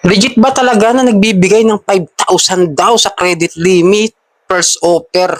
Legit ba talaga na nagbibigay ng 5,000 daw sa credit limit first offer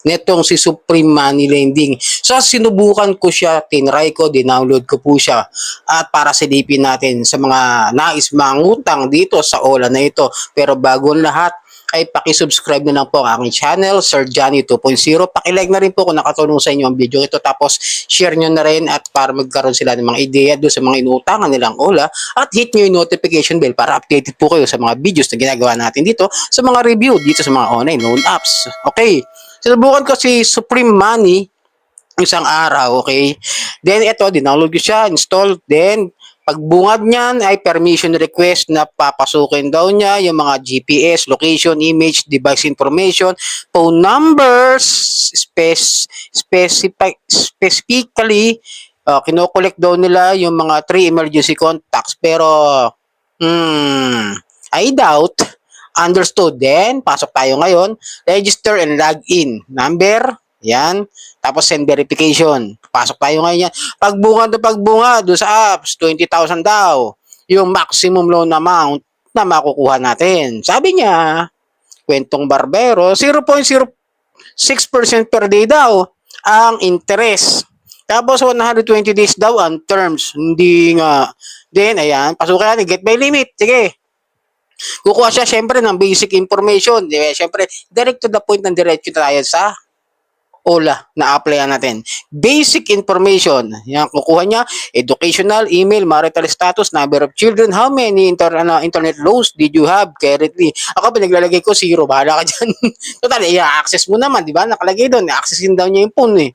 netong si Supreme Money Lending? So sinubukan ko siya, tinry ko, dinownload ko po siya at para silipin natin sa mga nais mangutang dito sa Ola na ito. Pero bago ang lahat, ay paki-subscribe na lang po ang aking channel, Sir Johnny 2.0. Paki-like na rin po kung nakatulong sa inyo ang video ito. Tapos share nyo na rin at para magkaroon sila ng mga ideya doon sa mga inuutangan nilang Ola. At hit nyo yung notification bell para updated po kayo sa mga videos na ginagawa natin dito sa mga review dito sa mga online loan apps. Okay. Sinubukan ko si Supreme Money isang araw, okay? Then ito, dinownload ko siya, install, then pagbungad niyan ay permission request na papasukin daw niya yung mga GPS, location, image, device information, phone numbers, specifically, kinokollect daw nila yung mga 3 emergency contacts. Pero, I doubt. Understood. Then, pasok tayo ngayon. Register and log in. Number, yan. Tapos send verification. Pasok tayo ngayon yan. Pagbunga do sa apps, 20,000 daw. Yung maximum loan amount na makukuha natin. Sabi niya, kwentong barbero, 0.06% per day daw ang interest. Tapos 120 days daw ang terms. Hindi nga. Then, ayan, pasukan, get by limit. Sige, kukuha siya syempre ng basic information. Di ba? Syempre, direct to the point ng diretso tayo sa Ola na applyan natin. Basic information. Yan, kukuha niya, educational, email, marital status, number of children, how many internet loans did you have currently. Ako, pinaglalagay ko 0. Bahala ka dyan. Total, i-access mo naman, di ba? Nakalagay doon. I-accessin daw niya yung phone eh.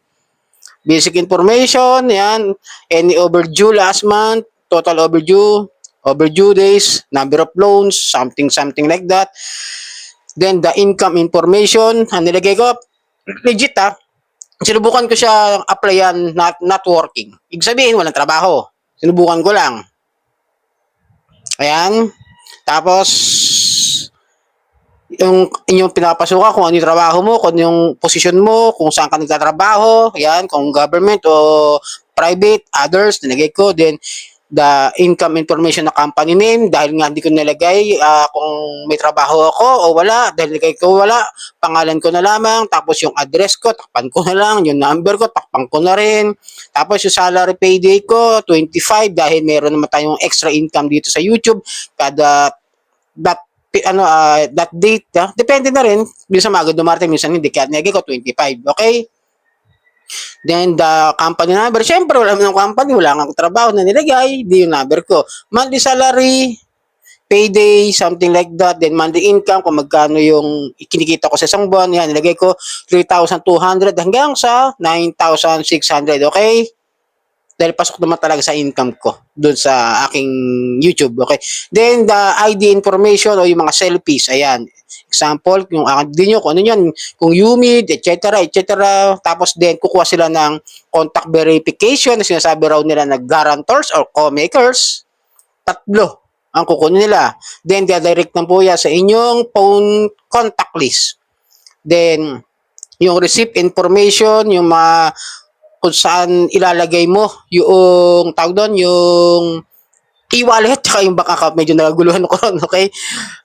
Basic information, yan. Any overdue last month, total overdue days, number of loans, something like that. Then the income information, ang nilagay ko, legit sinubukan ko siya applyan, not working. Ibig sabihin, walang trabaho. Sinubukan ko lang. Ayan. Tapos, yung inyong pinapasukan, kung ano yung trabaho mo, kung ano yung posisyon mo, kung saan ka nagtatrabaho, ayan, kung government o private, others, nilagay ko. Then, the income information na company name dahil nga hindi ko nilagay kung may trabaho ako o wala, dahil nilagay ko wala, pangalan ko na lamang, tapos yung address ko, takpan ko na lang, yung number ko, takpan ko na rin, tapos yung salary payday ko, 25 dahil meron naman tayong extra income dito sa YouTube, kada that date, depende na rin, minsan magod dumarating, minsan hindi, kaya nilagay ko 25, okay? Then the company number, syempre wala mo ng company, wala kang trabaho na nilagay, di yung number ko. Monthly salary, payday, something like that. Then monthly income, kung magkano yung kinikita ko sa isang buwan, yan, nilagay ko 3,200 hanggang sa 9,600, okay? Dahil pasok naman talaga sa income ko doon sa aking YouTube, okay? Then the ID information o yung mga selfies, ayan. Example, yung din nyo, kung ano yan, kung humid, etc., etc. Tapos din, kukuha sila ng contact verification na sinasabi raw nila na guarantors or co-makers. 3 ang kukunin nila. Then, direct na po yan sa inyong phone contact list. Then, yung receipt information, yung mga kung saan ilalagay mo yung tawag doon, yung e-wallet, tsaka yung bank account, medyo nagaguluhan ko ron, okay?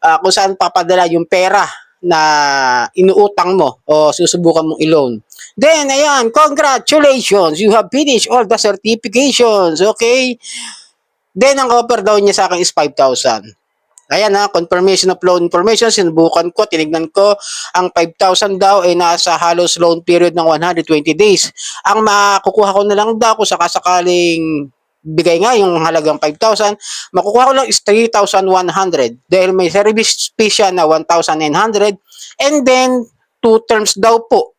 Kung saan papadala yung pera na inuutang mo o susubukan mong i-loan. Then, ayan, congratulations, you have finished all the certifications, okay? Then, ang offer daw niya sa akin is 5,000. Ayan confirmation of loan information, sinubukan ko, tinignan ko, ang 5,000 daw ay nasa halos loan period ng 120 days. Ang makukuha ko na lang daw kung sakasakaling bigay nga yung halagang 5,000, makukuha ko lang is 3,100 dahil may service fee siya na 1,900 and then 2 terms daw po.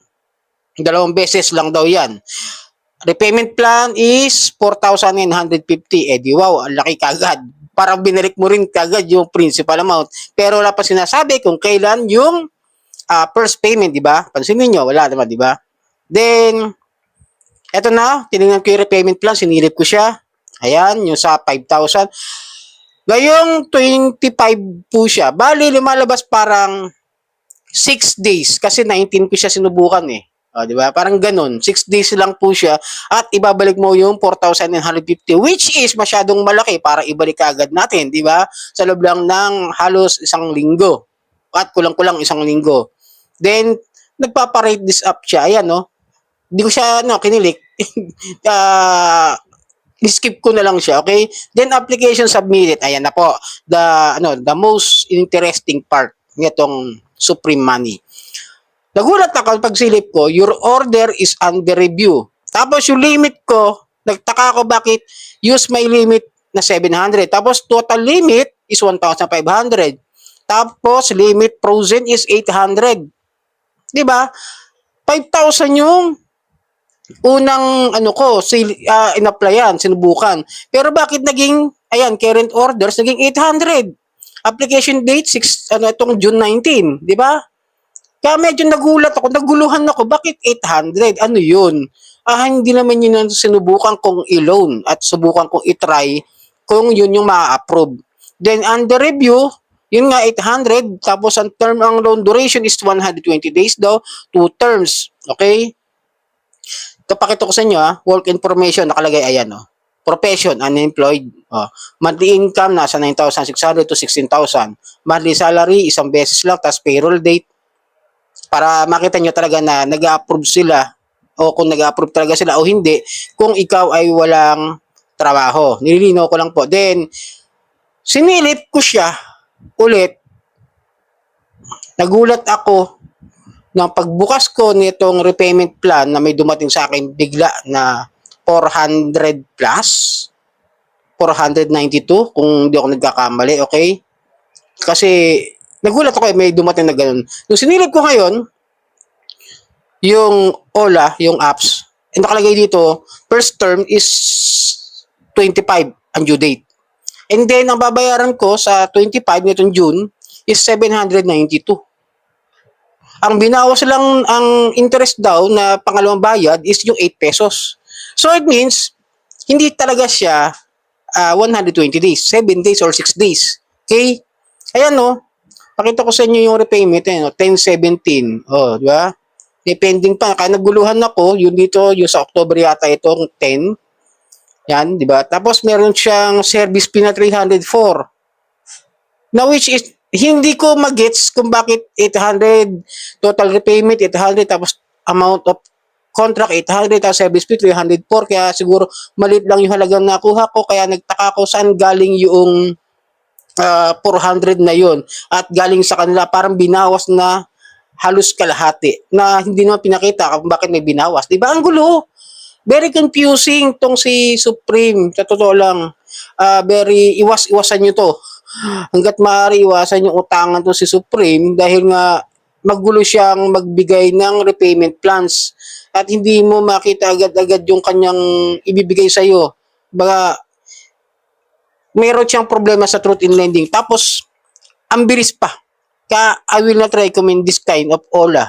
2 beses lang daw yan. Repayment plan is 4,950. Di wow, ang laki kagad. Parang binalik mo rin kagad yung principal amount. Pero wala pa sinasabi kung kailan yung first payment, di ba? Pansinin nyo, wala naman, di ba? Then, eto na, tinignan ko yung repayment plan, sinilip ko siya. Ayan, yung sa 5,000. Ngayong 25 po siya. Bali, lumalabas parang 6 days kasi 19 ko siya sinubukan eh. Di ba? Parang ganun. 6 days lang po siya at ibabalik mo yung 4,950 which is masyadong malaki para ibalik agad natin, di ba? Sa loob lang ng halos isang linggo. At kulang-kulang isang linggo. Then, nagpaparate this up siya. Ayan, no? Hindi ko siya, kinilik. Skip ko na lang siya, okay? Then, application submitted. Ayan na po. The most interesting part nitong Supreme Money. Nagulat ako pag silip ko, your order is under review. Tapos yung limit ko, nagtaka ako bakit use my limit na 700. Tapos total limit is 1,500. Tapos limit frozen is 800. 'Di ba? 5,000 yung unang in-applyan, sinubukan. Pero bakit naging current orders naging 800? Application date itong June 19, 'di ba? Kaya medyo nagulat ako, naguluhan ako, bakit 800? Ano yun? Hindi naman yun ang sinubukan kong i-loan at subukan kong i-try kung yun yung ma-approve. Then, under review, yun nga 800, tapos ang loan duration is 120 days daw, 2 terms. Okay? Ito, pakita ko sa inyo, work information, nakalagay, ayan, profession, unemployed. Monthly income, nasa 9,600 to 16,000. Monthly salary, isang beses lang, tapos payroll date, para makita nyo talaga na nag-approve sila o kung nag-approve talaga sila o hindi kung ikaw ay walang trabaho. Nililinaw ko lang po. Then, sinilip ko siya ulit. Nagulat ako nang pagbukas ko nitong repayment plan na may dumating sa akin bigla na 400 plus. 492 kung hindi ako nagkakamali, okay? Kasi nagulat ako may dumating na ganun. Nung sinilip ko ngayon, yung OLA, yung apps, nakalagay dito, first term is 25 ang due date. And then, ang babayaran ko sa 25 nitong June is 792. Ang binawas lang ang interest daw na pangalawang bayad is yung 8 pesos. So, it means, hindi talaga siya 120 days, 7 days or 6 days. Okay? Ayan, pakita ko sa inyo yung repayment, 10/17. Di ba? Depending pa. Kaya naguluhan ako, yung dito, yung sa October yata itong 10. Yan, di ba? Tapos meron siyang service fee na 304. Na which is, hindi ko magets kung bakit 800, total repayment 800, tapos amount of contract 800, tapos service fee 304. Kaya siguro maliit lang yung halagang nakuha ko. Kaya nagtaka ko saan galing yung 400 na yun at galing sa kanila parang binawas na halos kalahati na hindi naman pinakita kung bakit may binawas. Diba? Ang gulo. Very confusing tong si Supreme. Sa totoo lang, very iwasan nyo to. Hanggat maaari iwasan yung utangan to si Supreme dahil nga magulo siyang magbigay ng repayment plans at hindi mo makita agad-agad yung kanyang ibibigay sa'yo. Baga, meron siyang problema sa truth in lending. Tapos, ang bilis pa. Kaya, I will not recommend this kind of OLA.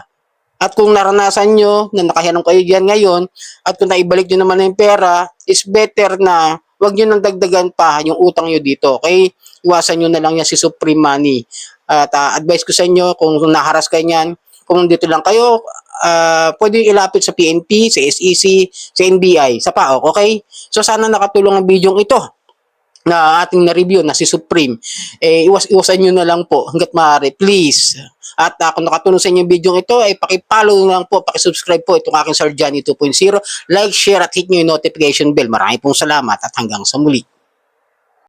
At kung naranasan nyo, na nakahiram kayo dyan ngayon, at kung naibalik nyo naman yung pera, is better na wag nyo nang dagdagan pa yung utang nyo dito. Okay? Iwasan nyo na lang yan si Supreme Money. At advice ko sa inyo, kung naharas kayo yan, kung dito lang kayo, pwede ilapit sa PNP, sa SEC, sa NBI, sa PAOK. Okay? So, sana nakatulong ang video ito na ating na-review na si Supreme, iwasan nyo na lang po hanggat maaari, please. At kung nakatulong sa inyo yung video ito, paki-follow na lang po, paki-subscribe po itong aking Sir Johnny 2.0, like, share at hit nyo yung notification bell. Maraming pong salamat at hanggang sa muli.